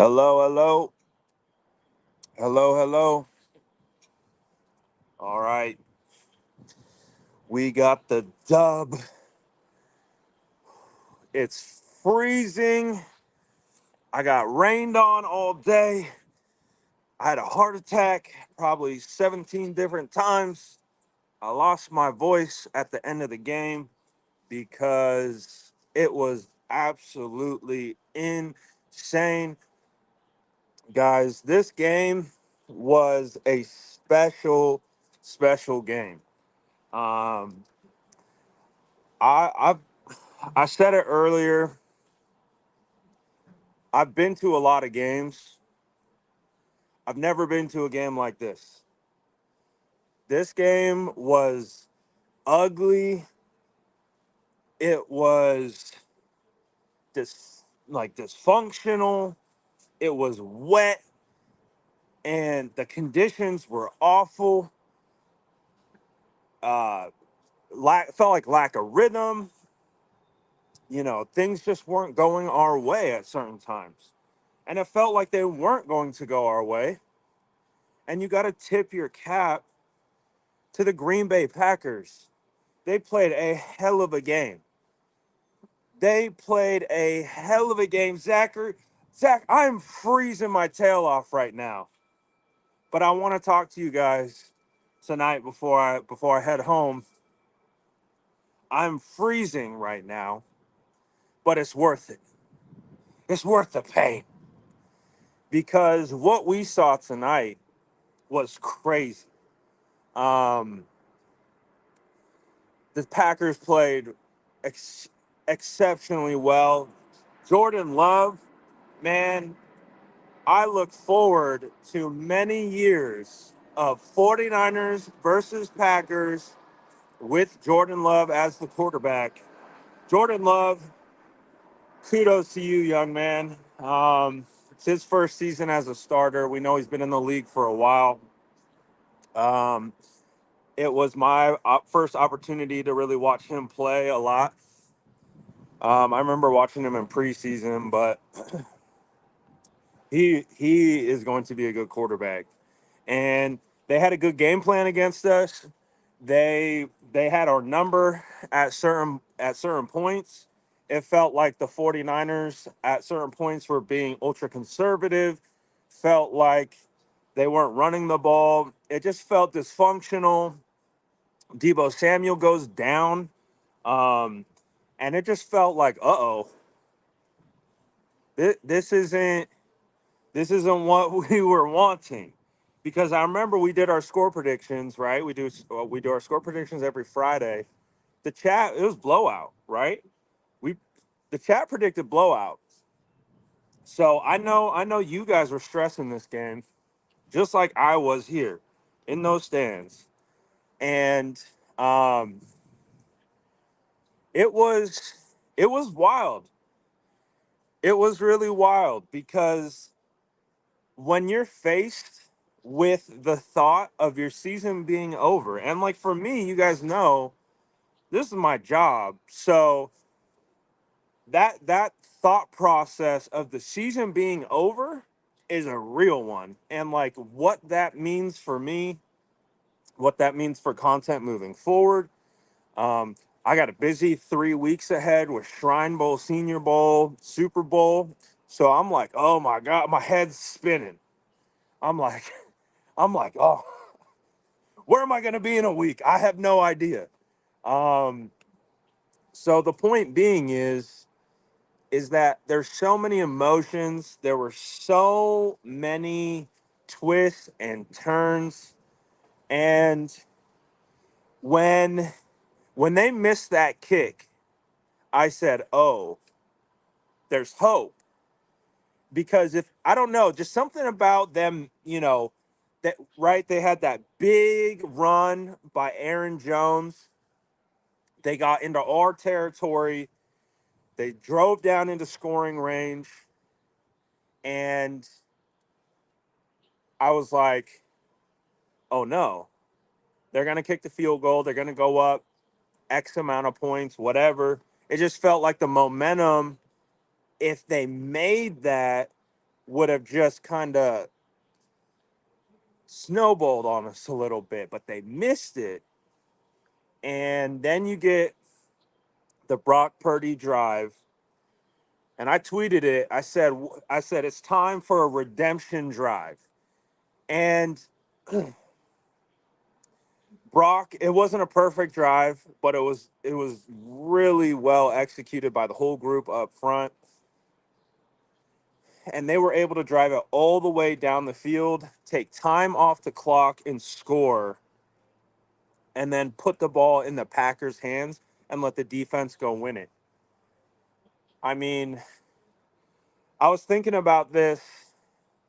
Hello, hello, hello, hello. All right, we got the dub. It's freezing. I got rained on all day. I had a heart attack probably 17 different times. I lost my voice at the end of the game because it was absolutely insane. Guys, this game was a special game. Um, I I said it earlier. I've been to a lot of games. I've never been to a game like this. This game was ugly. It was dysfunctional. It was wet, and the conditions were awful. Uh, felt like lack of rhythm. Things just weren't going our way at certain times, and it felt like they weren't going to go our way. And you got to tip your cap to the Green Bay Packers. They played a hell of a game. They played a hell of a game. Zach, I'm freezing my tail off right now. But I want to talk to you guys tonight before I head home. I'm freezing right now, but it's worth it. It's worth the pain. Because what we saw tonight was crazy. Um, the Packers played exceptionally well. Jordan Love, man, I look forward to many years of 49ers versus Packers with Jordan Love as the quarterback. Jordan Love, kudos to you, young man. It's his first season as a starter. We know he's been in the league for a while. Um, it was my first opportunity to really watch him play a lot. I remember watching him in preseason, but he is going to be a good quarterback. And they had a good game plan against us. They had our number at certain points. It felt like the 49ers at certain points were being ultra conservative, felt like they weren't running the ball. It just felt dysfunctional. Debo Samuel goes down. Um, and it just felt like, uh-oh, this isn't what we were wanting, because I remember we did our score predictions, right? We do our score predictions every Friday. The chat, it was blowout, right? We the chat predicted blowout. So I know you guys were stressing this game just like I was here in those stands. And um it was it was wild. It was really wild because when you're faced with the thought of your season being over, and like for me, you guys know this is my job, so that thought process of the season being over is a real one. And like what that means for me, what that means for content moving forward. um I got a busy 3 weeks ahead with Shrine Bowl, Senior Bowl, Super Bowl. So I'm like, oh my god, my head's spinning. I'm like, I'm like, oh, where am I going to be in a week? I have no idea. Um, so the point being is that there's so many emotions. There were so many twists and turns, and when when they missed that kick, I said, "Oh, there's hope." Because if I don't know, just something about them, that right, they had that big run by Aaron Jones. They got into our territory. They drove down into scoring range. And I was like, oh no, they're going to kick the field goal. They're going to go up X amount of points, whatever. It just felt like the momentum, if they made that, would have just kind of snowballed on us a little bit, but they missed it. And then you get the Brock Purdy drive, and I tweeted it. I said it's time for a redemption drive. And Brock, it wasn't a perfect drive, but it was really well executed by the whole group up front. And they were able to drive it all the way down the field, take time off the clock and score, and then put the ball in the Packers' hands and let the defense go win it. I mean, I was thinking about this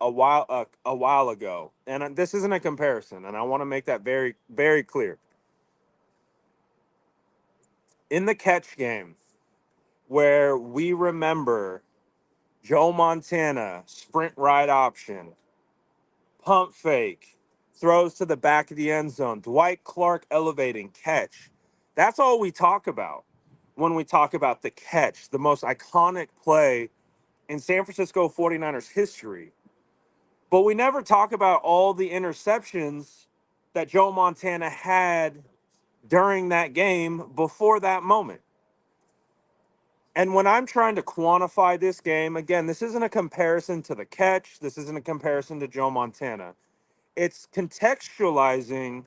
a while ago, and this isn't a comparison, and I want to make that very very clear. In the catch game, where we remember Joe Montana sprint right option, pump fake, throws to the back of the end zone, Dwight Clark elevating catch. That's all we talk about when we talk about the catch, the most iconic play in San Francisco 49ers history. But we never talk about all the interceptions that Joe Montana had during that game before that moment. And when I'm trying to quantify this game, again, this isn't a comparison to the catch. This isn't a comparison to Joe Montana. It's contextualizing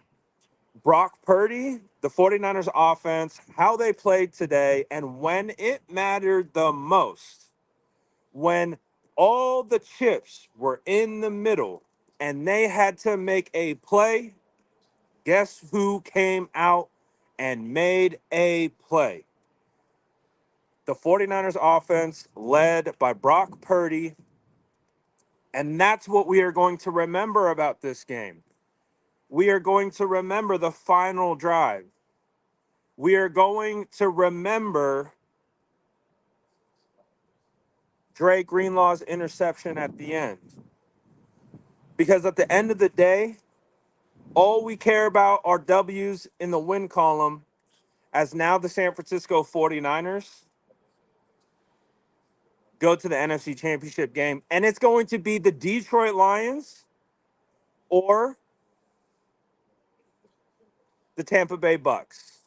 Brock Purdy, the 49ers offense, how they played today, and when it mattered the most, when all the chips were in the middle and they had to make a play, guess who came out and made a play? The 49ers offense led by Brock Purdy, and that's what we are going to remember about this game. We are going to remember the final drive. We are going to remember Dre Greenlaw's interception at the end. Because at the end of the day, all we care about are W's in the win column, as now the San Francisco 49ers go to the NFC Championship game. And it's going to be the Detroit Lions or the Tampa Bay Bucks.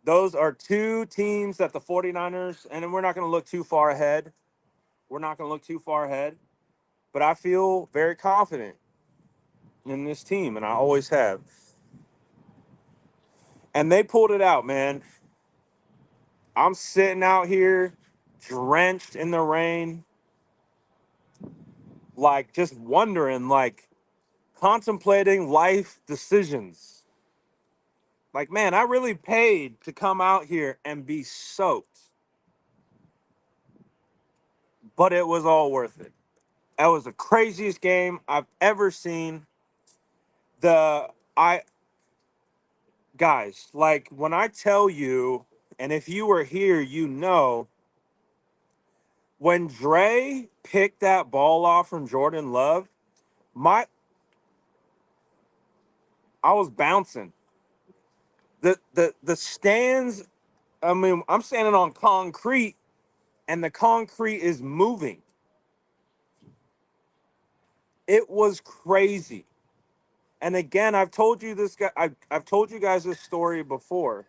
Those are two teams that the 49ers, and we're not going to look too far ahead. We're not going to look too far ahead. But I feel very confident in this team, and I always have. And they pulled it out, man. I'm sitting out here drenched in the rain, like just wondering, like contemplating life decisions. Like, man, I really paid to come out here and be soaked, but it was all worth it. That was the craziest game I've ever seen. The I Guys, like when I tell you, and if you were here, you know, when Dre picked that ball off from Jordan Love, my I was bouncing. The stands, I mean, I'm standing on concrete and the concrete is moving. It was crazy. And again, I've told you guys this story before.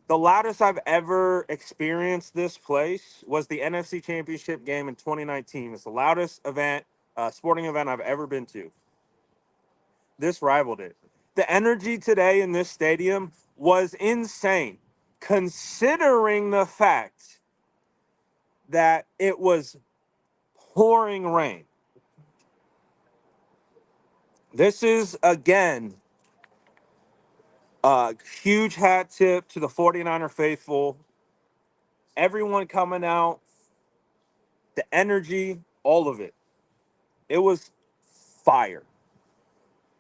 The loudest I've ever experienced this place was the NFC Championship game in 2019. It's the loudest sporting event I've ever been to. This rivaled it. The energy today in this stadium was insane, considering the fact that it was pouring rain. This is, again, a huge hat tip to the 49er faithful. Everyone coming out, the energy, all of it. It was fire.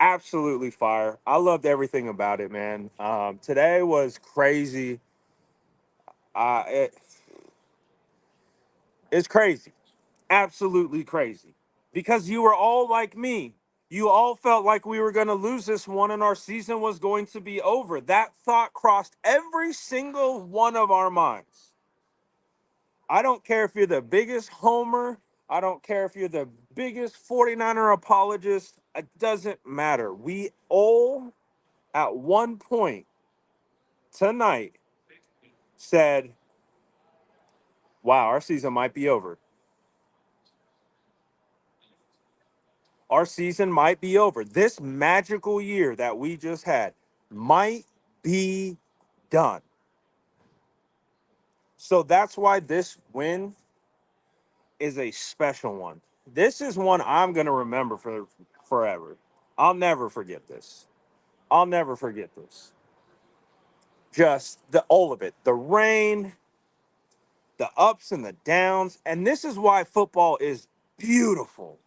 Absolutely fire. I loved everything about it, man. Today was crazy. Uh, it, it's crazy. Absolutely crazy. Because you were all like me. You all felt like we were going to lose this one and our season was going to be over. That thought crossed every single one of our minds. I don't care if you're the biggest homer. I don't care if you're the biggest 49er apologist. It doesn't matter. We all, at one point tonight, said, wow, our season might be over. Our season might be over. This magical year that we just had might be done. So that's why this win is a special one. This is one I'm going to remember for forever. I'll never forget this. I'll never forget this. Just the all of it. The rain, the ups and the downs, and this is why football is beautiful.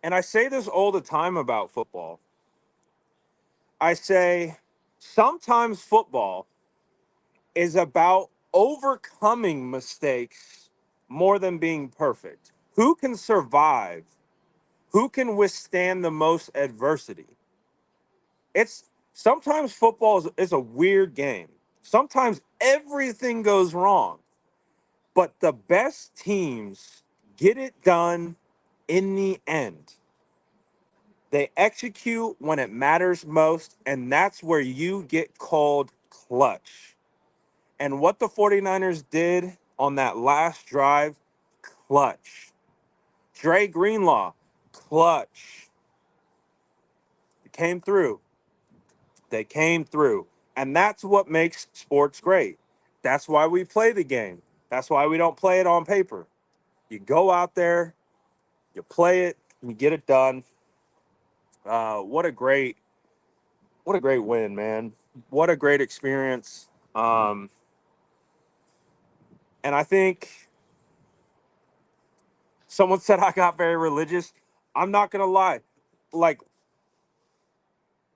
And I say this all the time about football. I say sometimes football is about overcoming mistakes more than being perfect. Who can survive? Who can withstand the most adversity? It's sometimes football is a weird game. Sometimes everything goes wrong, but the best teams get it done in the end. They execute when it matters most, and that's where you get called clutch. And what the 49ers did on that last drive, clutch. Dre Greenlaw, clutch. It came through. They came through. And that's what makes sports great. That's why we play the game. That's why we don't play it on paper. You go out there, you play it, and you get it done. What a great win, man. What a great experience. And I think someone said I got very religious. I'm not gonna lie. Like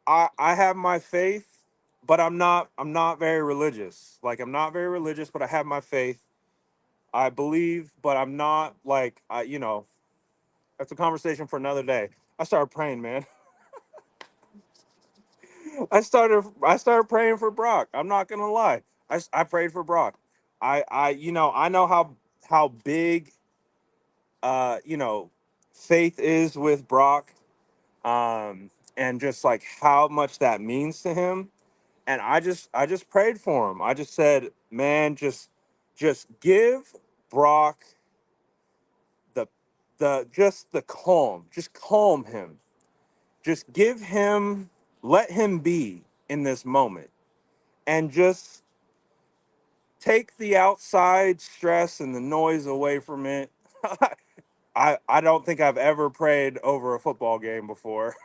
I have my faith, but I'm not very religious. Like I'm not very religious, but I have my faith. I believe, but I'm not like that's a conversation for another day. I started praying, man. I started praying for Brock. I'm not gonna lie. I prayed for Brock. I know how big faith is with Brock, and just like how much that means to him. And I just prayed for him. I just said, man, just give Brock the the calm. Just calm him. Just give him, let him be in this moment, and just take the outside stress and the noise away from it. I don't think I've ever prayed over a football game before.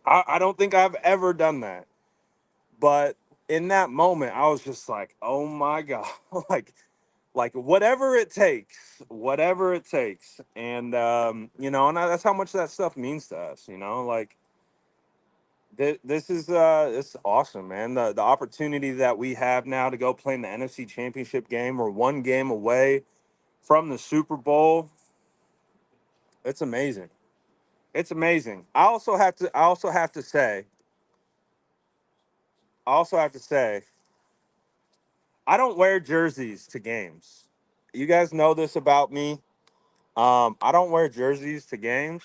I don't think I've ever done that. But in that moment, I was just like, oh my God, like whatever it takes. And, and that's how much that stuff means to us, like this is it's awesome, man. The opportunity that we have now to go play in the NFC Championship game. We're one game away from the Super Bowl. It's amazing. It's amazing. I also have to say, I don't wear jerseys to games. You guys know this about me. I don't wear jerseys to games.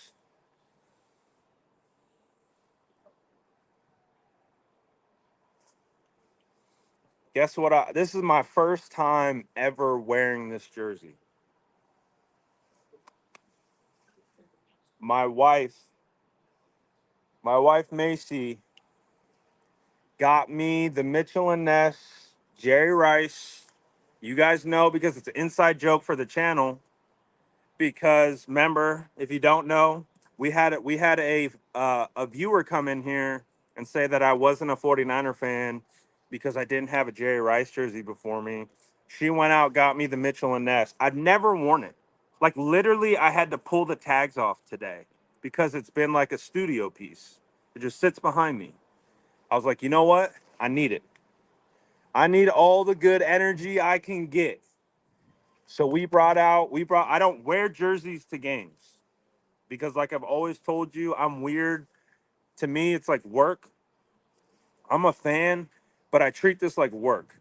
Guess what? This is my first time ever wearing this jersey. My wife, my wife Macy, got me the Mitchell and Ness Jerry Rice. You guys know because it's an inside joke for the channel. Because remember, if you don't know, we had a viewer come in here and say that I wasn't a 49er fan because I didn't have a Jerry Rice jersey before me. She went out, got me the Mitchell and Ness. I've never worn it. Like literally, I had to pull the tags off today because it's been like a studio piece. It just sits behind me. I was like, you know what? I need it. I need all the good energy I can get. So I don't wear jerseys to games because, like I've always told you, I'm weird. To me, it's like work. I'm a fan, but I treat this like work.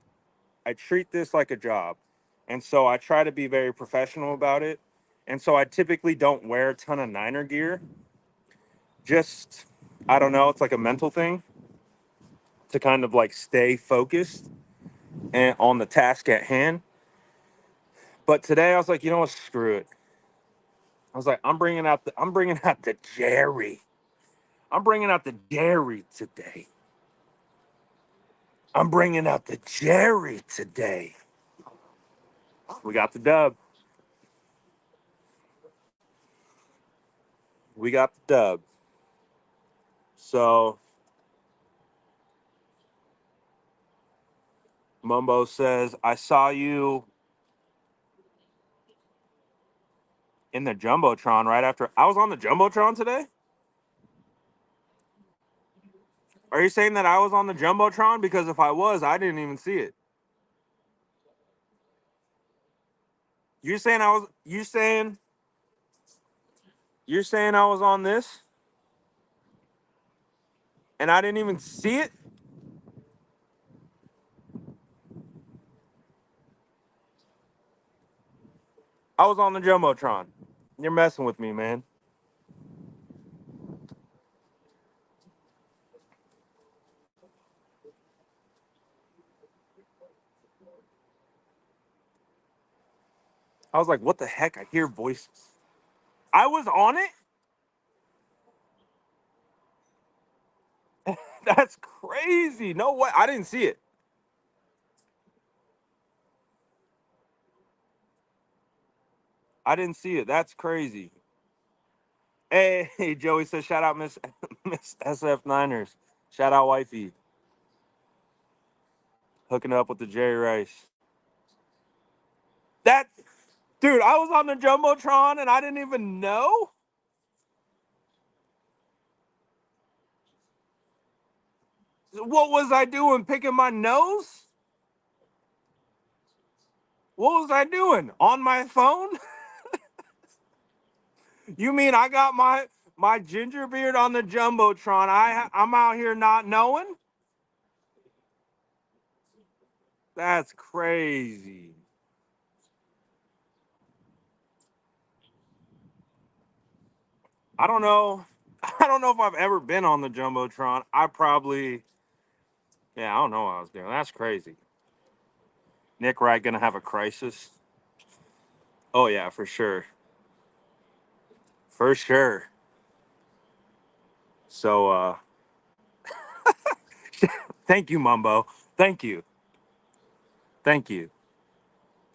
I treat this like a job. And so I try to be very professional about it. And so I typically don't wear a ton of Niner gear. Just, I don't know, it's like a mental thing to kind of like stay focused and on the task at hand. But today I was like, you know what, screw it. I was like, I'm bringing out the Jerry. I'm bringing out the Jerry today. I'm bringing out the Jerry today. We got the dub. We got the dub. So Mumbo says, I saw you in the Jumbotron right after. I was on the Jumbotron today? Are you saying that I was on the Jumbotron? Because if I was, I didn't even see it. You're saying I was on this and I didn't even see it? I was on the Jumbotron. You're messing with me, man. I was like, what the heck? I hear voices. I was on it? That's crazy. No way. I didn't see it. I didn't see it. That's crazy. Hey, Joey says, shout out Miss Miss SF Niners. Shout out wifey. Hooking up with the Jerry Rice. That dude, I was on the Jumbotron and I didn't even know. What was I doing? Picking my nose? What was I doing? On my phone? You mean I got my ginger beard on the Jumbotron? I'm out here not knowing? That's crazy. I don't know. I don't know if I've ever been on the Jumbotron. I probably, yeah, I don't know what I was doing. That's crazy. Nick Wright gonna have a crisis. Oh yeah, for sure, for sure. So, thank you, Mumbo. Thank you, thank you.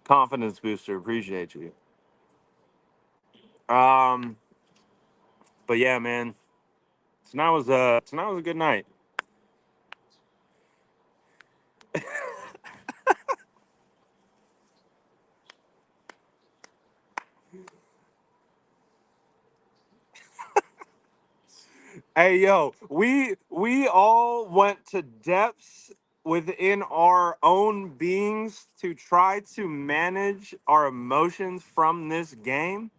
Confidence booster. Appreciate you. Um, but yeah, man. Tonight was a good night. Hey yo, we all went to depths within our own beings to try to manage our emotions from this game,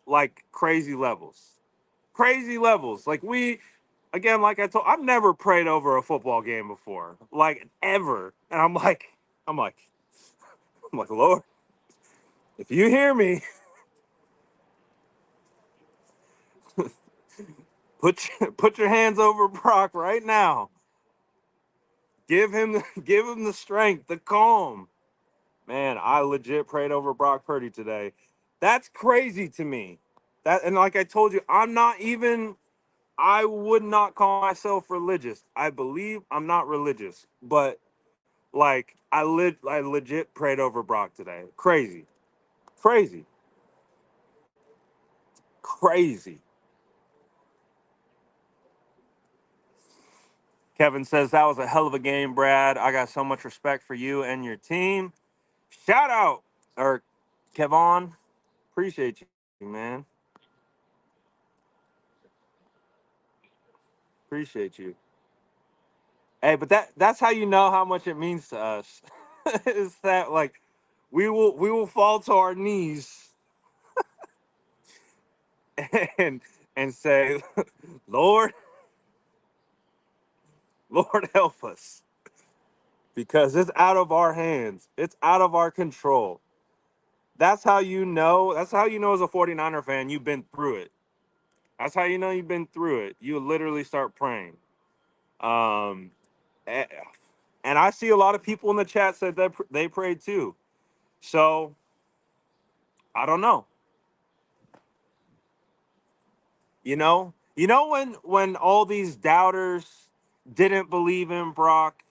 like crazy levels. Crazy levels. Like we again, like I told, I've never prayed over a football game before. Like ever. And I'm like, I'm like, Lord, if you hear me, put your hands over Brock right now. Give him the strength, the calm. Man, I legit prayed over Brock Purdy today. That's crazy to me. That and like I told you, I would not call myself religious. I believe I'm not religious, but like I legit prayed over Brock today. Crazy. Crazy. Crazy. Kevin says that was a hell of a game, Brad. I got so much respect for you and your team. Shout out or Kevon. Appreciate you, man. Appreciate you. Hey, but that's how you know how much it means to us. Is that like we will fall to our knees and and say, Lord, Lord help us. Because it's out of our hands. It's out of our control. That's how you know. That's how you know as a 49er fan, you've been through it. That's how you know you've been through it. You literally start praying. Um, a- and I see a lot of people in the chat said that they prayed too. So I don't know. When all these doubters didn't believe in Brock.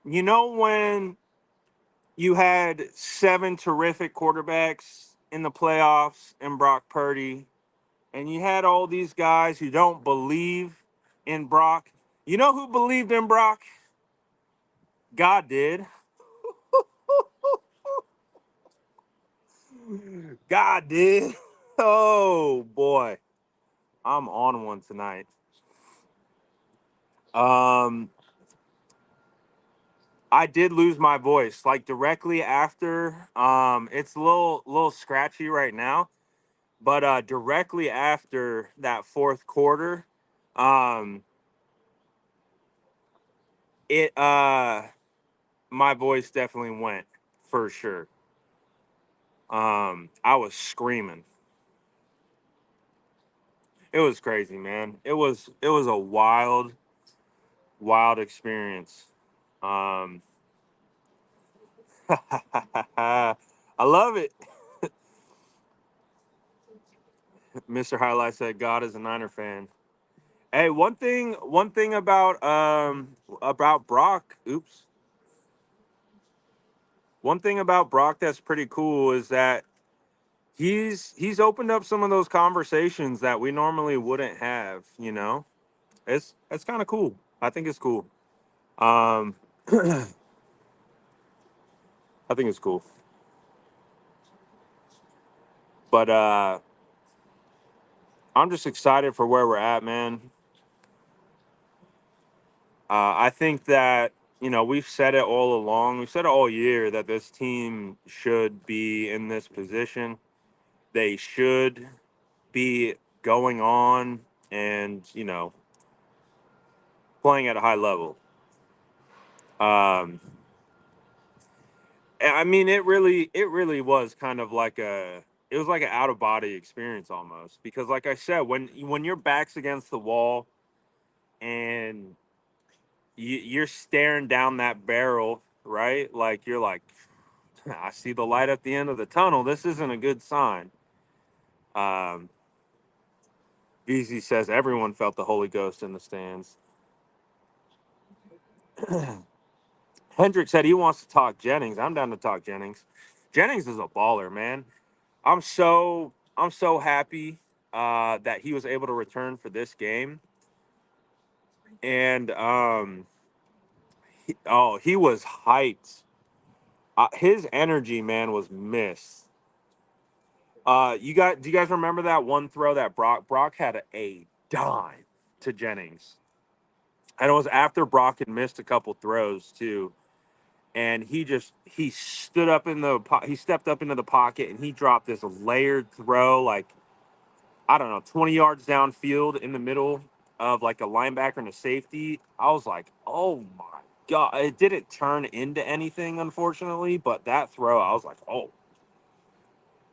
When you had seven terrific quarterbacks in the playoffs and Brock Purdy, and you had all these guys who don't believe in Brock. You know who believed in Brock? God did. God did. Oh boy, I'm on one tonight. Um, I did lose my voice like directly after. It's a little scratchy right now, but directly after that fourth quarter, um, it my voice definitely went for sure. I was screaming. It was crazy, man. It was a wild experience. Um, I love it. Mr. Highlight said God is a Niner fan. Hey, one thing about Brock. Oops. One thing about Brock that's pretty cool is that he's opened up some of those conversations that we normally wouldn't have. It's kind of cool. I think it's cool. Um, I think it's cool. But I'm just excited for where we're at, man. I think that we've said it all along. We've said it all year that this team should be in this position. They should be going on and playing at a high level. I mean, it really was kind of like it was like an out of body experience almost because, like I said, when your back's against the wall and you're staring down that barrel, right? Like you're like, I see the light at the end of the tunnel. This isn't a good sign. Um, BZ says everyone felt the Holy Ghost in the stands. Hendrick said he wants to talk Jennings. I'm down to talk Jennings. Jennings is a baller, man. I'm so happy that he was able to return for this game, and he was hyped. His energy, man, was missed. Do you guys remember that one throw that Brock had a dime to Jennings, and it was after Brock had missed a couple throws too, and he stood up he stepped up into the pocket and he dropped this layered throw like I don't know 20 yards downfield in the middle of like a linebacker and a safety. I was like, oh my god! It didn't turn into anything unfortunately, but that throw I was like, oh,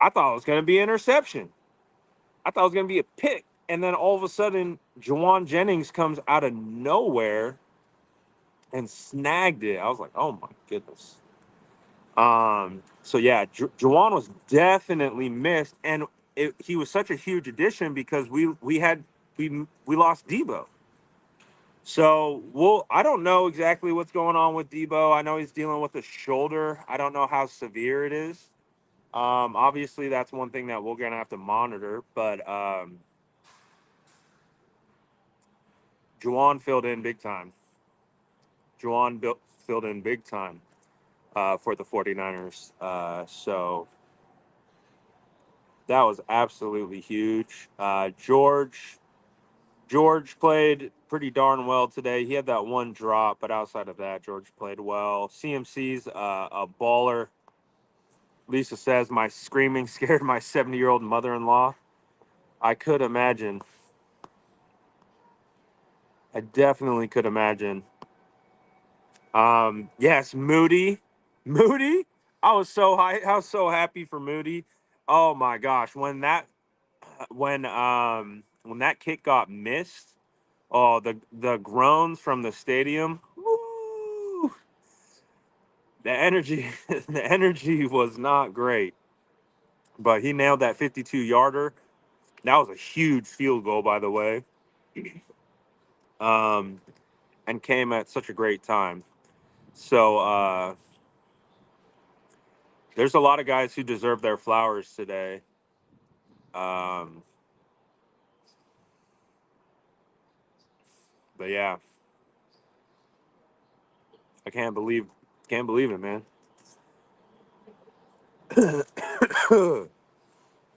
I thought it was gonna be an interception. I thought it was gonna be a pick, and then all of a sudden, Juwan Jennings comes out of nowhere and snagged it. I was like, "Oh my goodness!" So yeah, Juwan was definitely missed, and he was such a huge addition because we lost Debo. So I don't know exactly what's going on with Debo. I know he's dealing with a shoulder. I don't know how severe it is. Obviously, that's one thing that we're gonna have to monitor, but Juwan filled in big time. Filled in big time for the 49ers. So that was absolutely huge. George played pretty darn well today. He had that one drop, but outside of that, George played well. CMC's a baller. Lisa says, my screaming scared my 70-year-old mother-in-law. I could imagine. I definitely could imagine. Yes, Moody. Moody. I was so high. I was so happy for Moody. Oh my gosh, when that kick got missed, oh the groans from the stadium. Woo! The energy, the energy was not great. But he nailed that 52 yarder. That was a huge field goal, by the way. Um, and came at such a great time. So there's a lot of guys who deserve their flowers today. Um, but yeah, I can't believe it, man.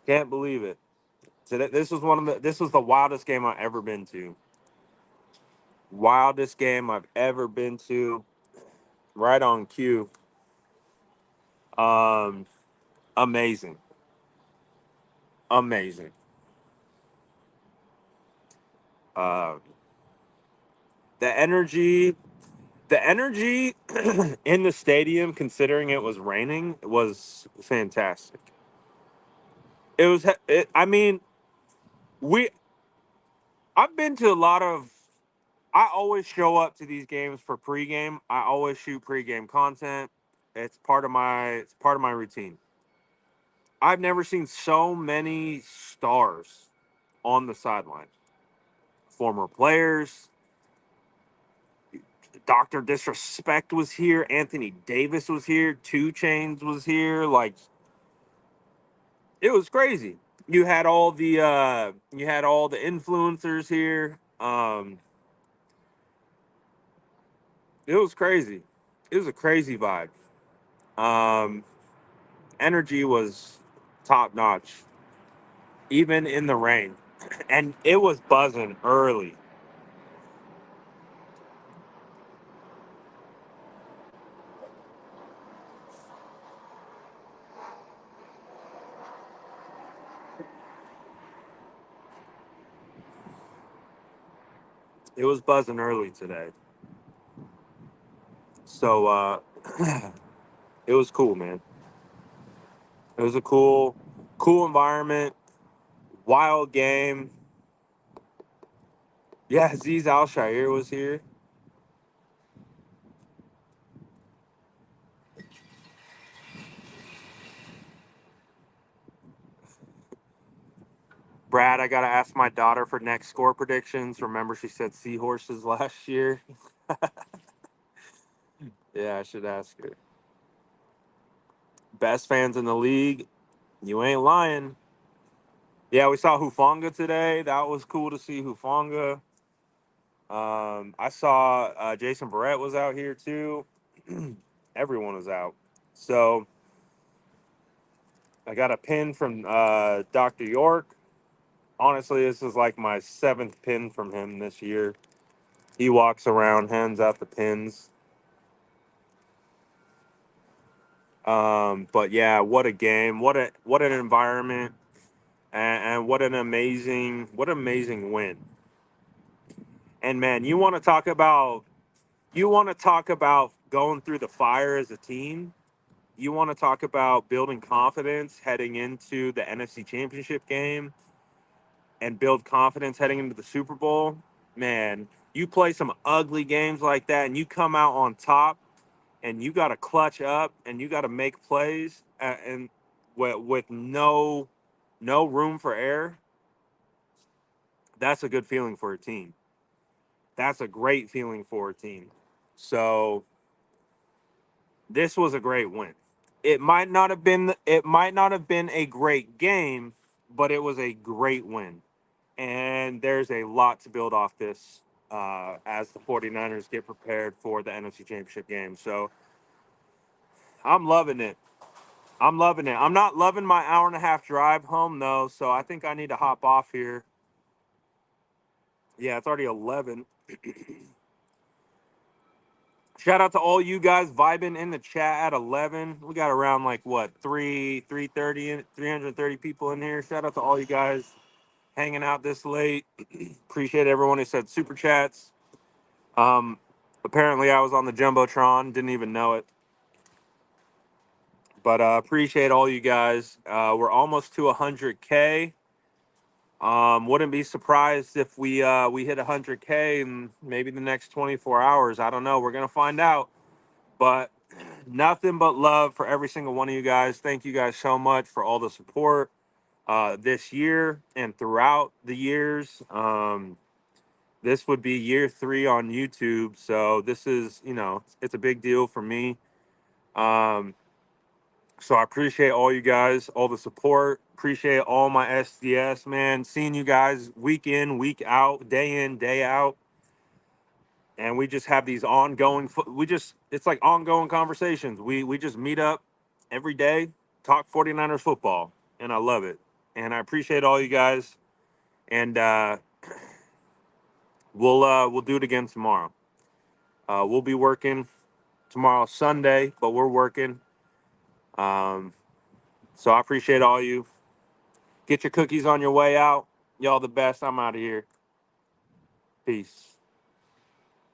Can't believe it. So this was the wildest game I've ever been to. Wildest game I've ever been to. Right on cue. Um, amazing, amazing. Uh, the energy, the energy in the stadium, considering it was raining, was fantastic. It was. I mean, we. I've been to a lot of. I always show up to these games for pregame. I always shoot pregame content. It's part of my routine. I've never seen so many stars on the sideline. Former players, Dr. Disrespect was here, Anthony Davis was here, Two Chains was here. Like, it was crazy. You had all the influencers here. It was crazy. It was a crazy vibe. Um, Energy was top notch, even in the rain, and it was buzzing early. It was buzzing early today. So it was cool, man. It was a cool environment, wild game. Yeah, Aziz Al Shair was here. Brad, I gotta ask my daughter for next score predictions. Remember, she said seahorses last year. Yeah, I should ask her. Best fans in the league. You ain't lying. Yeah, we saw Hufanga today. That was cool to see Hufanga. I saw Jason Barrett was out here too. Everyone was out. So I got a pin from Dr. York. Honestly, this is like my seventh pin from him this year. He walks around, hands out the pins. But yeah, what a game! What an environment, and what amazing win. And man, you want to talk about going through the fire as a team. You want to talk about building confidence heading into the NFC Championship game and build confidence heading into the Super Bowl. Man, you play some ugly games like that and you come out on top and you got to clutch up and you got to make plays and with no room for error. That's a good feeling for a team. That's a great feeling for a team. So this was a great win. It might not have been a great game, but it was a great win. And there's a lot to build off this as the 49ers get prepared for the NFC Championship game. So I'm loving it. I'm loving it. I'm not loving my hour and a half drive home though, so I think I need to hop off here. Yeah, it's already 11. Shout out to all you guys vibing in the chat at 11. We got around like what, 330 330 people in here. Shout out to all you guys hanging out this late. Appreciate everyone who said super chats. Um Apparently, I was on the Jumbotron, didn't even know it. But appreciate all you guys. We're almost to 100K. Wouldn't be surprised if we hit 100K in maybe the next 24 hours. I don't know. We're gonna find out. But nothing but love for every single one of you guys. Thank you guys so much for all the support this year and throughout the years. This would be year 3 on YouTube, so this is, it's a big deal for me. Um, so I appreciate all you guys, all the support. Appreciate all my SDS, man. Seeing you guys week in, week out, day in, day out. And we just have these ongoing, it's like ongoing conversations. We just meet up every day, talk 49ers football, and I love it. And I appreciate all you guys. And we'll do it again tomorrow. We'll be working tomorrow, Sunday, but we're working. Um, so I appreciate all you. Get your cookies on your way out. Y'all the best. I'm out of here. Peace.